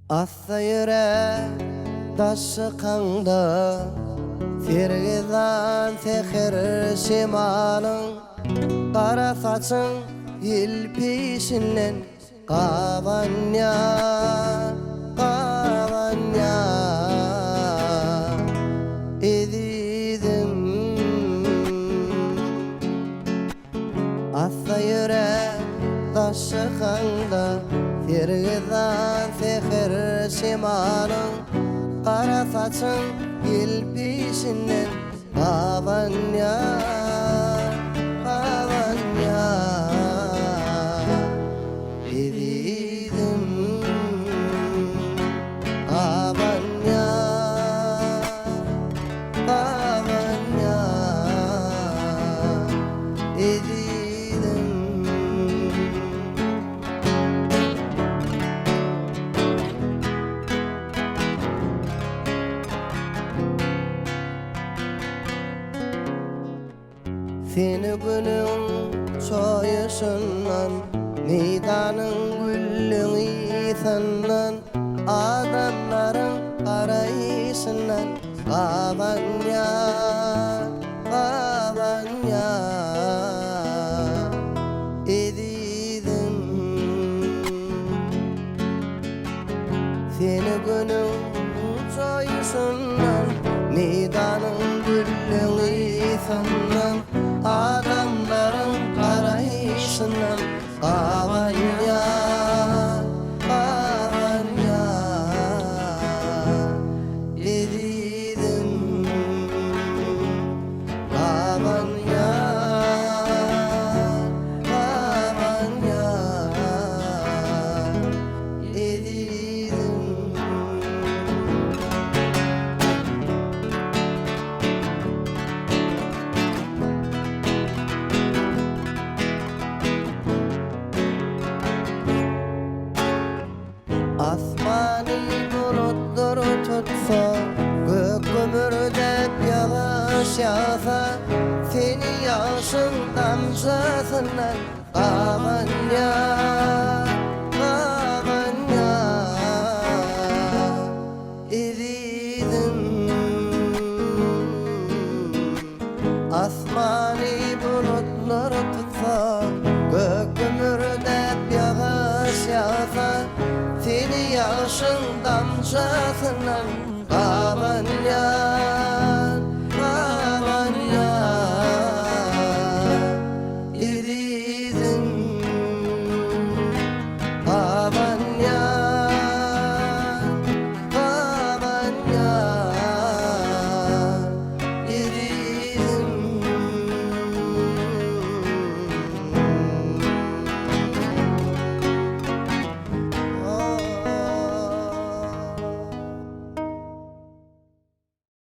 Assa yürek taşı kanda, Sergizan seher şimalın, Kara saçın ilpişinden Kavanya, kavanya edidim. Assa yürek taşı kanda, Sergizan seher şimalın, Kara saçın ilpişinden Kavanya, kavanya edidim. Kavanya, kavanya edidim. Seni günün çoyuşundan, Meydanın güllüğü senden, Adamların arayışından Kavanya, kavanya edidim. Seni günün çoyuşundan, Meydanın güllüğü senden, Adamların arayışından Kavanya, kavanya edidim. Kavanya, kavanya edidim. Asmani bulutlar tutsa, gök kömürdep yağış yağsa, Seni yaşın damcasından Kavanya, kavanya edidim. Asmani bulutlar tutsa, gök kömürdep yağış yağsa, Seni yaşın damcasından Kavanya,